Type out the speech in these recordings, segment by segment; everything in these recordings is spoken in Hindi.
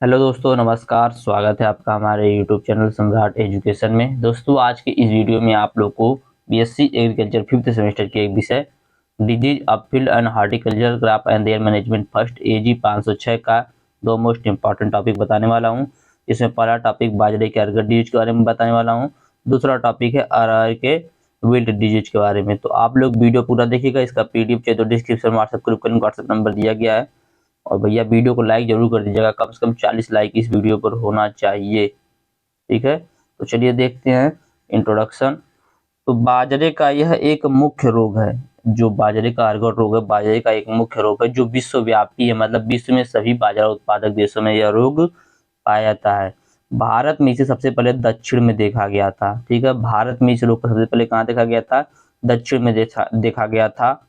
हेलो दोस्तों, नमस्कार। स्वागत है आपका हमारे यूट्यूब चैनल सम्राट एजुकेशन में। दोस्तों, आज की इस वीडियो में आप लोग को बीएससी एग्रीकल्चर फिफ्थ सेमेस्टर के एक विषय disease of field and horticulture crop and their management first AG 506 का दो मोस्ट इंपॉर्टेंट टॉपिक बताने वाला हूं। इसमें पहला टॉपिक बाजरे के अर्गट डिजीज के बारे में बताने वाला हूँ। दूसरा टॉपिक है अरहर के विल्ट डिजीज के बारे में। तो आप लोग वीडियो पूरा देखिएगा। इसका पीडीएफ चाहिए तो डिस्क्रिप्शन में व्हाट्सएप ग्रुप का व्हाट्सएप नंबर दिया गया है। और भैया वीडियो को लाइक जरूर कर दीजिएगा, कम से कम 40 लाइक इस वीडियो पर होना चाहिए। ठीक है, तो चलिए देखते हैं इंट्रोडक्शन। तो बाजरे का यह एक मुख्य रोग है। जो बाजरे का अर्गट रोग है, बाजरे का एक मुख्य रोग है जो विश्वव्यापी है। मतलब विश्व में सभी बाजरा उत्पादक देशों में यह रोग पाया जाता है। भारत में इसे सबसे पहले दक्षिण में देखा गया था। ठीक है, भारत में इस रोग को सबसे पहले कहाँ देखा गया था? दक्षिण में देखा गया था।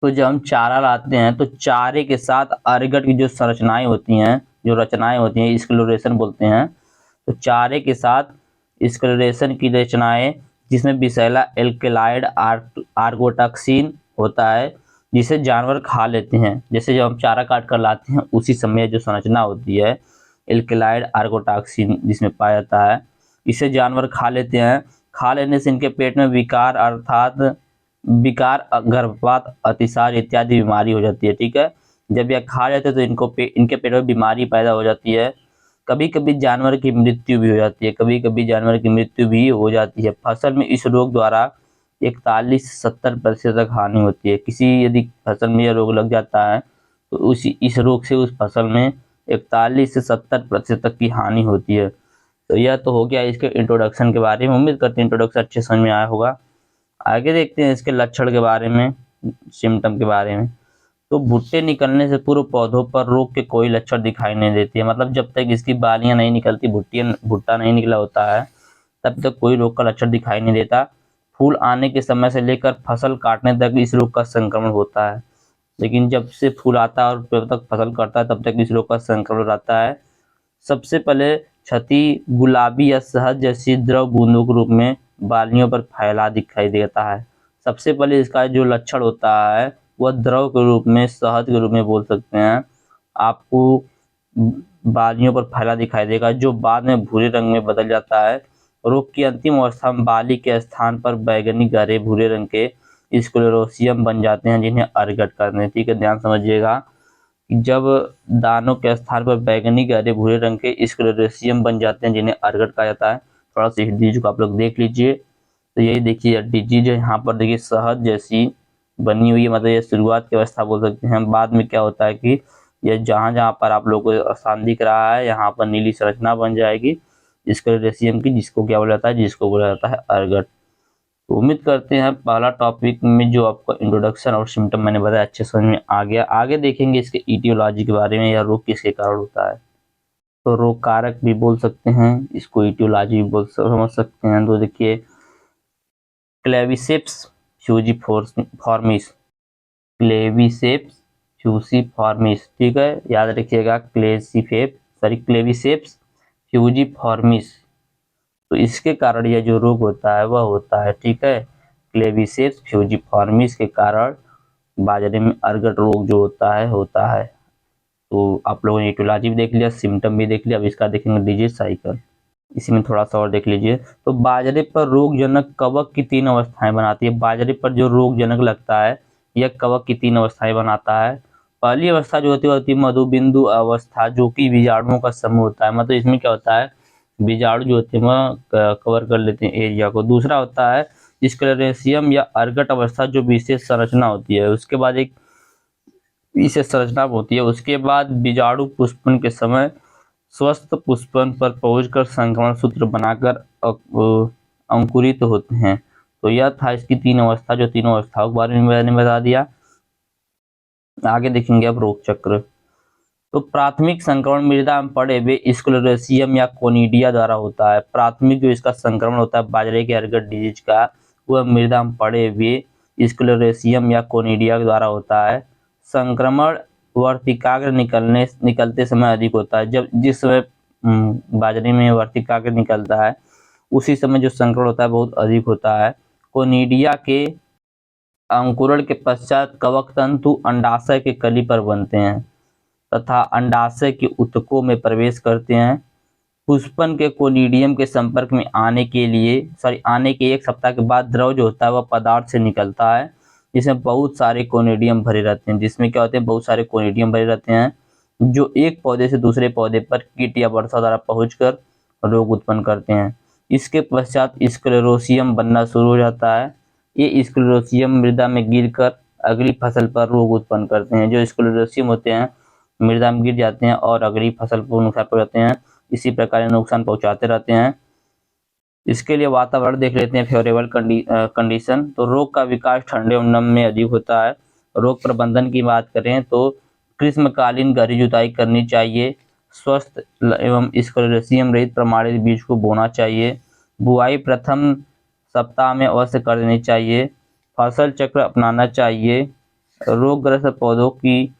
तो जब हम चारा लाते हैं तो चारे के साथ अर्गट की जो संरचनाएं होती हैं, जो रचनाएं होती हैं, स्क्लेरेशन बोलते हैं। तो चारे के साथ स्क्लेरेशन की रचनाएं, जिसमें बिसैला एल्केलाइड आर्गोटॉक्सिन होता है, जिसे जानवर खा लेते हैं। जैसे जब हम चारा काट कर लाते हैं उसी समय जो संरचना होती है एल्केलाइड आर्गोटॉक्सिन जिसमें पाया जाता है, इसे जानवर खा लेते हैं। खा लेने से इनके पेट में विकार अर्थात विकार, गर्भपात, अतिसार इत्यादि बीमारी हो जाती है। ठीक है, जब यह खा जाते हैं तो इनके पेट में बीमारी पैदा हो जाती है। कभी कभी जानवर की मृत्यु भी हो जाती है। कभी कभी जानवर की मृत्यु भी हो जाती है। फसल में इस रोग द्वारा 41 से 70% तक हानि होती है। किसी यदि फसल में यह रोग लग जाता है तो उसी इस रोग से उस फसल में 41 से 70% तक की हानि होती है। तो यह तो हो गया इसके इंट्रोडक्शन के बारे में। उम्मीद करते हैं इंट्रोडक्शन अच्छे समझ में आया होगा। आगे देखते हैं इसके लक्षण के बारे में, सिम्टम के बारे में। तो भुट्टे निकलने से पूर्व पौधों पर रोग के कोई लक्षण दिखाई नहीं देती है। मतलब जब तक इसकी बालियां नहीं निकलती, भुट्टा नहीं निकला होता है, तब तक कोई रोग का लक्षण दिखाई नहीं देता। फूल आने के समय से लेकर फसल काटने तक इस रोग का संक्रमण होता है। लेकिन जब से फूल आता है और जब तक फसल करता है तब तक इस रोग का संक्रमण रहता है। सबसे पहले क्षति गुलाबी या शहद जैसी द्रव बूंदों के रूप में बालियों पर फैला दिखाई देता है। सबसे पहले इसका जो लक्षण होता है वह द्रव के रूप में, शहद के रूप में बोल सकते हैं, आपको बालियों पर फैला दिखाई देगा, जो बाद में भूरे रंग में बदल जाता है। रोग की अंतिम अवस्था में बाली के स्थान पर बैगनी गहरे भूरे रंग के स्क्लेरोसियम बन जाते हैं, जिन्हें अर्गट कहते हैं। ठीक है, ध्यान समझिएगा। जब दानों के स्थान पर बैगनी गहरे भूरे रंग के स्क्लेरोसियम बन जाते हैं, जिन्हें अर्गट कहा जाता है। थोड़ा सा इस डिजीज को आप लोग देख लीजिए। तो यही देखिए डिजीज है, यहाँ पर देखिए शहद जैसी बनी हुई है। मतलब ये शुरुआत की अवस्था बोल सकते हैं। बाद में क्या होता है कि ये जहाँ जहाँ पर आप लोग को आसान दिख रहा है, यहाँ पर नीली संरचना बन जाएगी स्क्लेरोसियम की, जिसको क्या बोला जाता है? जिसको बोला जाता है अर्गट। तो उम्मीद करते हैं पहला टॉपिक में जो आपका इंट्रोडक्शन और सिम्टम मैंने बताया अच्छे समझ में आ गया। आगे देखेंगे इसके ईटियोलॉजी के बारे में, या रोग किसके कारण होता है। तो रोग कारक भी बोल सकते हैं, इसको ईटियोलॉजी भी समझ सकते हैं। तो देखिए क्लेविसेप्स फ्यूजिफॉर्मिस, क्लेविसेप्स फ्यूजिफॉर्मिस। ठीक है, याद रखिएगा क्लेविसेप्स फ्यूजिफॉर्मिस। तो इसके कारण यह जो रोग होता है वह होता है। ठीक है, क्लेविसेप्स फ्यूजिफॉर्मिस के कारण बाजरे में अर्गट रोग जो होता है। तो आप लोगों ने ईटियोलॉजी भी देख लिया, सिम्टम भी देख लिया। अब इसका देखेंगे डिजीज साइकिल। इसी में थोड़ा सा और देख लीजिए। तो बाजरे पर रोगजनक कवक की 3 अवस्थाएं बनाती है। बाजरे पर जो रोगजनक लगता है यह कवक की 3 अवस्थाएं बनाता है। पहली अवस्था जो होती है मधुबिंदु अवस्था, जो कि बीजाणुओं का समूह होता है। मतलब इसमें क्या होता है, बीजाणु जो होते हैं वह कवर कर लेते हैं एरिया को। दूसरा होता है स्क्लेरेसियम या अर्गट अवस्था, जो विशेष संरचना होती है। उसके बाद एक विशेष संरचना होती है। उसके बाद बीजाणु पुष्पन के समय स्वस्थ पुष्पन पर पहुंचकर संक्रमण सूत्र बनाकर अंकुरित होते हैं। तो यह था इसकी 3 अवस्था, जो तीनों अवस्थाओं के बारे में मैंने बता दिया। आगे देखेंगे अब रोग चक्र। तो प्राथमिक संक्रमण मृदा में पड़े हुए स्क्लेरोसियम या कोनिडिया द्वारा होता है। प्राथमिक जो इसका संक्रमण होता है बाजरे के अर्गट डिजीज का, वह मृदा में पड़े हुए स्क्लेरोसियम या कोनिडिया के द्वारा होता है। संक्रमण वर्तिकाग्र निकलते समय अधिक होता है। जब जिस समय बाजरे में वर्तिकाग्र निकलता है उसी समय जो संक्रमण होता है बहुत अधिक होता है। कोनिडिया के अंकुरण के पश्चात कवक तंतु अंडाशय के कली पर बनते हैं। तथा अंडाशय के ऊतकों में प्रवेश करते हैं। पुष्पन के कोनिडियम के संपर्क में आने के 1 सप्ताह के बाद द्रव जो होता है वह पदार्थ से निकलता है, जिसमें बहुत सारे कोनिडियम भरे रहते हैं। जिसमें क्या होते हैं, बहुत सारे कोनिडियम भरे रहते हैं, जो एक पौधे से दूसरे पौधे पर कीट या वर्षा द्वारा पहुंचकर रोग उत्पन्न करते हैं। इसके पश्चात स्क्लेरोसियम बनना शुरू हो जाता है। ये स्क्लेरोसियम मृदा में गिरकर अगली फसल पर रोग उत्पन्न करते हैं। जो स्क्लेरोसियम होते हैं मृदा में गिर जाते हैं और अगली फसल को नुकसान पहुंचाते हैं। इसी प्रकार नुकसान पहुंचाते रहते हैं। इसके लिए वातावरण देख लेते हैं, फेवरेबल कंडीशन। तो रोग का विकास ठंडे और नम में अधिक होता है। रोग प्रबंधन की बात करें तो ग्रीष्मकालीन गहरी जुताई करनी चाहिए। स्वस्थ एवं स्क्लेरोसियम रहित प्रमाणित बीज को बोना चाहिए। बुआई प्रथम सप्ताह में अवश्य कर देनी चाहिए। फसल चक्र अपनाना चाहिए। रोगग्रस्त पौधों की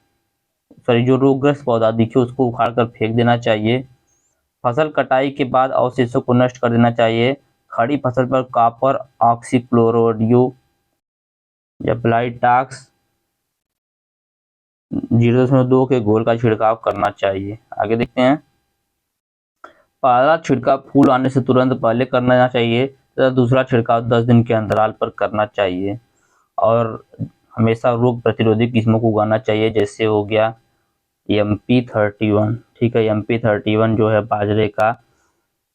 जो रोगग्रस्त पौधा दिखे उसको उखाड़ कर फेंक देना चाहिए। फसल कटाई के बाद अवशेषों को नष्ट कर देना चाहिए। खड़ी फसल पर कॉपर ऑक्सीक्लोरोडियो या ब्लाइटाक्स 0.2 के घोल का छिड़काव करना चाहिए। आगे देखते हैं। पहला छिड़काव फूल आने से तुरंत पहले करना चाहिए तथा दूसरा छिड़काव 10 दिन के अंतराल पर करना चाहिए। और हमेशा रोग प्रतिरोधी किस्मों को उगाना चाहिए, जैसे हो गया MP31। ठीक है, MP31 जो है बाजरे का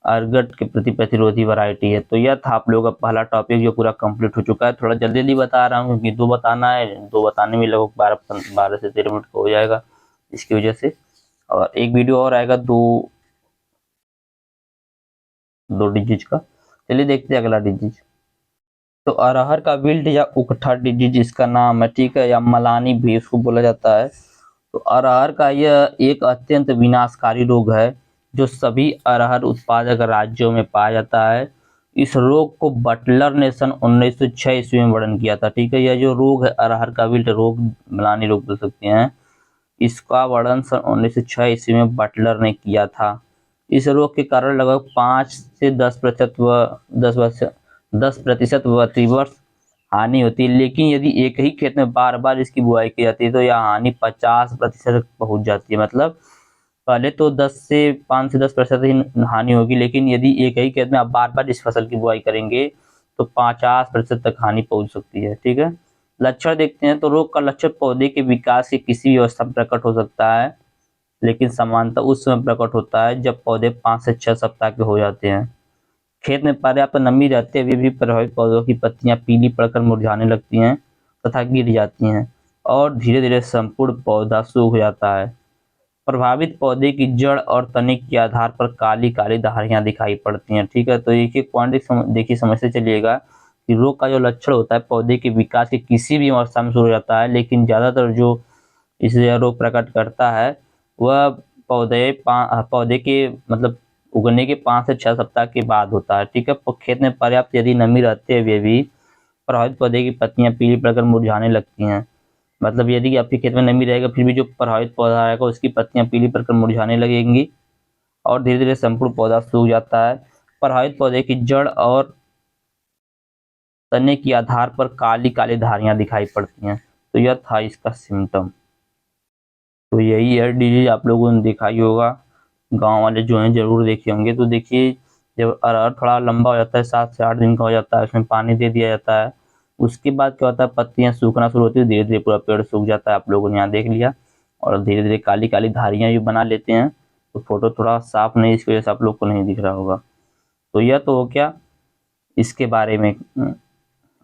अर्गट के प्रति प्रतिरोधी वैरायटी है। तो यह था आप लोगों का पहला टॉपिक जो पूरा कंप्लीट हो चुका है। थोड़ा जल्दी जल्दी बता रहा हूँ क्योंकि 2 बताना है, 2 बताने में लगभग 12 से 13 मिनट का हो जाएगा इसकी वजह से। और एक वीडियो और आएगा 2 डिजीज का। चलिए देखते हैं अगला डिजीज। तो अरहर का विल्ट या उकठा डिजीज इसका नाम है, ठीक है, या मलानी भी इसको बोला जाता है। तो अरहर का यह एक अत्यंत विनाशकारी रोग है जो सभी अरहर उत्पादक राज्यों में पाया जाता है। इस रोग को बटलर ने सन 1906 ईस्वी में वर्णन किया था। ठीक है, यह जो रोग है अरहर का विल्ट रोग, मलानी रोग बोल सकते हैं, इसका वर्णन सन 1906 ईस्वी में बटलर ने किया था। इस रोग के कारण लगभग 5 से 10% प्रतिवर्ष हानि होती है। लेकिन यदि एक ही खेत में बार बार इसकी बुआई की जाती है तो यह हानि 50% पहुंच जाती है। मतलब पहले तो 5 से 10% ही हानि होगी, लेकिन यदि एक ही खेत में आप बार बार इस फसल की बुआई करेंगे तो 50% तक हानि पहुंच सकती है। ठीक है, लक्षण देखते हैं। तो रोग का लक्षण पौधे के विकास की किसी भी अवस्था में प्रकट हो सकता है, लेकिन सामान्यतः उस समय प्रकट होता है जब पौधे 5 से 6 सप्ताह के हो जाते हैं। खेत में पर्याप्त नमी रहते हुए भी प्रभावित पौधों की पत्तियां पीली पड़कर मुरझाने लगती हैं तथा गिर जाती हैं और धीरे धीरे संपूर्ण पौधा सूख जाता है। प्रभावित पौधे की जड़ और तने के आधार पर काली काली धारियां दिखाई पड़ती हैं। ठीक है, तो एक पॉइंट देखिए समझते चलिएगा कि रोग का जो लक्षण होता है पौधे के विकास के किसी भी अवस्था में शुरू हो जाता है, लेकिन ज्यादातर जो इसे रोग प्रकट करता है वह पौधे के मतलब उगने के 5 से 6 सप्ताह के बाद होता है। ठीक है, खेत में पर्याप्त यदि नमी रहते हुए भी प्रभावित पौधे की पत्तियां पीली पड़कर मुरझाने लगती हैं। मतलब यदि आपके खेत में नमी रहेगा फिर भी जो प्रभावित पौधा रहेगा उसकी पत्तियां पीली पड़कर मुरझाने लगेंगी और धीरे धीरे संपूर्ण पौधा सूख जाता है। प्रभावित पौधे की जड़ और तने के आधार पर काली काली धारियां दिखाई पड़ती हैं। तो यह था इसका सिम्टम। तो यही है डिजीज, आप लोगों ने देखा ही होगा, गांव वाले जो हैं जरूर देखे होंगे। तो देखिए जब अरहर थोड़ा लंबा हो जाता है, 7 से 8 दिन का हो जाता है, उसमें पानी दे दिया जाता है, उसके बाद क्या होता है पत्तियां सूखना शुरू होती है, धीरे धीरे पूरा पेड़ सूख जाता है। आप लोगों ने यहाँ देख लिया और धीरे धीरे काली काली धारियां भी बना लेते हैं। तो फोटो थोड़ा साफ नहीं, इसकी वजह से आप लोग को नहीं दिख रहा होगा। तो यह तो हो क्या इसके बारे में,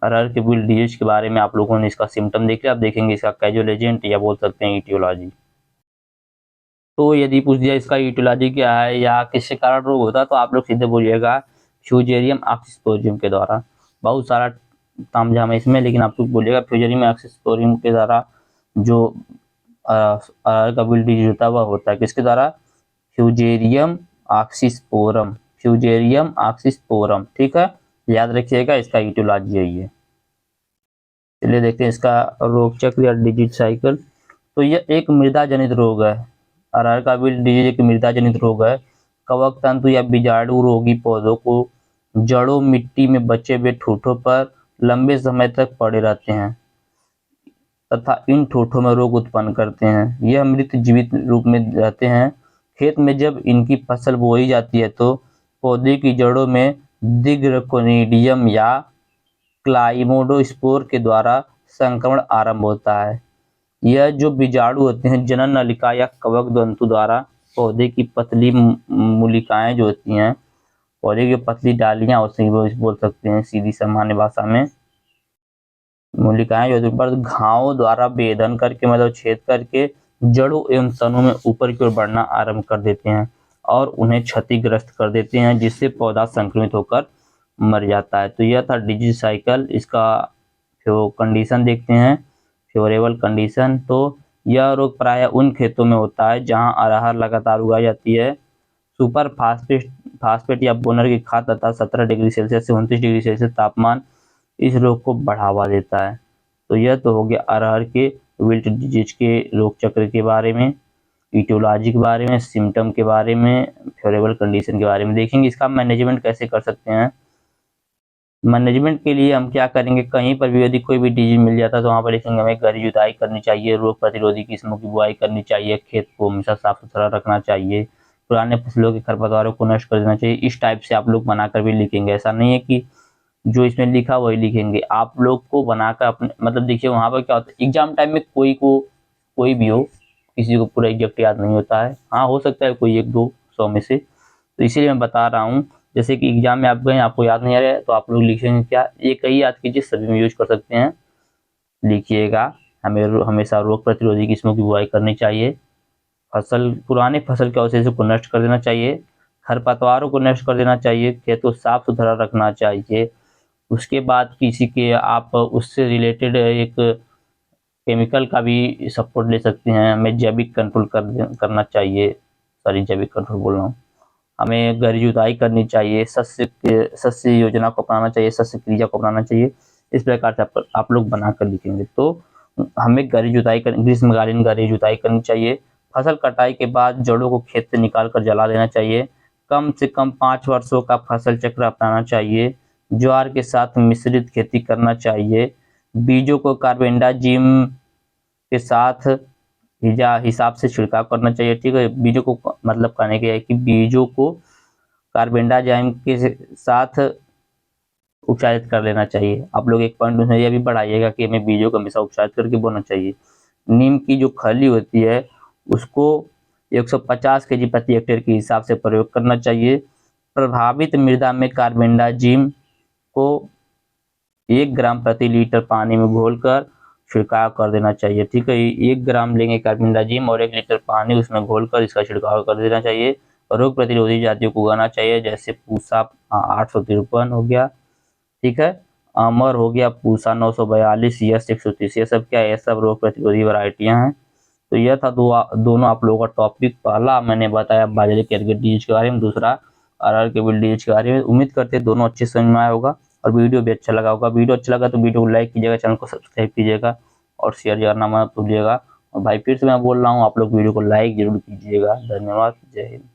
अरहर के विल्ट डिजीज के बारे में आप लोगों ने इसका सिम्टम देख लिया। आप देखेंगे इसका कैजुअल एजेंट या बोल सकते हैं ईटियोलॉजी। तो यदि पूछ दिया इसका ईटियोलॉजी क्या है या किसके कारण रोग होता है तो आप लोग सीधे बोलिएगा फ्यूजेरियम ऑक्सीस्पोरियम के द्वारा। बहुत सारा तामझाम है इसमें, लेकिन आप लोग बोलिएगा फ्यूजेरियम ऑक्सीस्पोरियम के द्वारा जो अरहर का विल्ट डिजीज होता है वह होता है। किसके द्वारा? Fusarium oxysporum, fusarium oxysporum. ठीक है, याद रखिएगा, इसका ईटियोलॉजी यही है। चलिए देखते हैं इसका रोग चक्र या डिजीज साइकिल। तो यह एक मृदा जनित रोग है। अरहर का विल्ट डिजीज एक मृदा जनित रोग है। कवक तंतु या बीजाणु रोगी पौधों को जड़ों मिट्टी में बचे हुए ठूठों पर लंबे समय तक पड़े रहते हैं तथा इन ठोठों में रोग उत्पन्न करते हैं। यह मृत जीवित रूप में रहते हैं। खेत में जब इनकी फसल बोई जाती है तो पौधे की जड़ों में दिग्रकोनिडियम या क्लाइमोडोस्पोर के द्वारा संक्रमण आरंभ होता है। यह जो बीजाणु होते हैं जनन नलिका या कवक तंतु द्वारा पौधे की पतली मूलिकाएं जो होती हैं, पौधे की पतली डालियां होती हैं, वो बोल सकते हैं सीधी सामान्य भाषा में, मूलिकाएं जो पर घावों द्वारा भेदन करके मतलब छेद करके जड़ों एवं तनों में ऊपर की ओर बढ़ना आरंभ कर देते हैं और उन्हें क्षतिग्रस्त कर देते हैं, जिससे पौधा संक्रमित होकर मर जाता है। तो यह था डिजीज साइकिल। इसका जो कंडीशन देखते हैं, फेवरेबल कंडीशन। तो यह रोग प्रायः उन खेतों में होता है जहां अरहर लगातार उगाई जाती है। सुपर फास्फेट या बोनर की खाद तथा 17 डिग्री सेल्सियस से 29 डिग्री सेल्सियस तापमान इस रोग को बढ़ावा देता है। तो यह तो हो गया अरहर के विल्ट डिजीज के रोग चक्र के बारे में, इटियोलॉजी के बारे में, सिम्टम के बारे में, फेवरेबल कंडीशन के बारे में देखेंगे। इसका मैनेजमेंट कैसे कर सकते हैं। मैनेजमेंट के लिए हम क्या करेंगे, कहीं पर भी यदि कोई भी डिजीज मिल जाता है तो वहाँ पर लिखेंगे हमें गहरी जुताई करनी चाहिए, रोग प्रतिरोधी किस्मों की बुआई करनी चाहिए, खेत को हमेशा साफ सुथरा रखना चाहिए, पुराने फसलों के खरपतवारों को नष्ट कर देना चाहिए। इस टाइप से आप लोग बनाकर भी लिखेंगे। ऐसा नहीं है कि जो इसमें लिखा वही लिखेंगे, आप लोग को बनाकर अपने मतलब देखिए वहाँ पर क्या होता है, एग्जाम टाइम में कोई भी हो, किसी को पूरा एग्जैक्ट याद नहीं होता है। हाँ, हो सकता है कोई 1-2 100 में से, तो इसीलिए मैं बता रहा हूँ। जैसे कि एग्जाम में आप गए, आपको याद नहीं आ रहा है, तो आप लोग लिखेंगे क्या, एक ही याद कीजिए, सभी में यूज कर सकते हैं। लिखिएगा हमें हमेशा रोग प्रतिरोधी किस्मों की बुआई करनी चाहिए, पुराने फसल के अवशेषों को नष्ट कर देना चाहिए, खरपतवारों को नष्ट कर देना चाहिए, खेत को साफ सुथरा रखना चाहिए। उसके बाद किसी के आप उससे रिलेटेड एक केमिकल का भी सपोर्ट ले सकते हैं। हमें जैविक कंट्रोल करना चाहिए, जैविक कंट्रोल बोल रहा हूँ। हमें गहरी जुताई करनी चाहिए, सस्य योजना को अपनाना चाहिए, सस्य क्रिया को अपनाना चाहिए। इस प्रकार से आप लोग बनाकर लिखेंगे। तो हमें ग्रीष्मकालीन गहरी जुताई करनी चाहिए। फसल कटाई के बाद जड़ों को खेत से निकाल कर जला देना चाहिए। कम से कम 5 वर्षों का फसल चक्र अपनाना चाहिए। ज्वार के साथ मिश्रित खेती करना चाहिए। बीजों को कार्बेंडाजिम के साथ हिसाब से छिड़काव करना चाहिए। ठीक है, बीजों को मतलब कहने के है कि बीजों को कार्बेंडाजिम के साथ उपचारित कर लेना चाहिए। आप लोग एक पॉइंट में यह भी बढ़ाइएगा कि हमें बीजों को हमेशा उपचारित करके बोना चाहिए। नीम की जो खली होती है उसको 150 kg प्रति हेक्टेयर के हिसाब से प्रयोग करना चाहिए। प्रभावित मृदा में कार्बेंडाजिम को 1 ग्राम प्रति लीटर पानी में घोलकर छिड़काव कर देना चाहिए। ठीक है, 1 ग्राम लेंगे कार्बेंडाजिम और 1 लीटर पानी उसमें घोलकर इसका छिड़काव कर देना चाहिए। रोग प्रतिरोधी जातियों को उगाना चाहिए, जैसे पूसा 853 हो गया, ठीक है, अमर हो गया, पूसा 942, यस 130, ये सब क्या है, ये सब रोग प्रतिरोधी वैरायटियां हैं। तो यह था दोनों आप लोगों का टॉपिक। पहला मैंने बताया बाजरे के डिजीज के बारे में, दूसरा अरहर के विल्ट डिजीज के बारे में। उम्मीद करते हैं दोनों अच्छे समझ में आया होगा और वीडियो भी अच्छा लगा होगा। वीडियो अच्छा लगा तो वीडियो को लाइक कीजिएगा, चैनल को सब्सक्राइब कीजिएगा और शेयर करना मत भूलिएगा। और भाई फिर से मैं बोल रहा हूँ, आप लोग वीडियो को लाइक जरूर कीजिएगा। धन्यवाद, जय हिंद।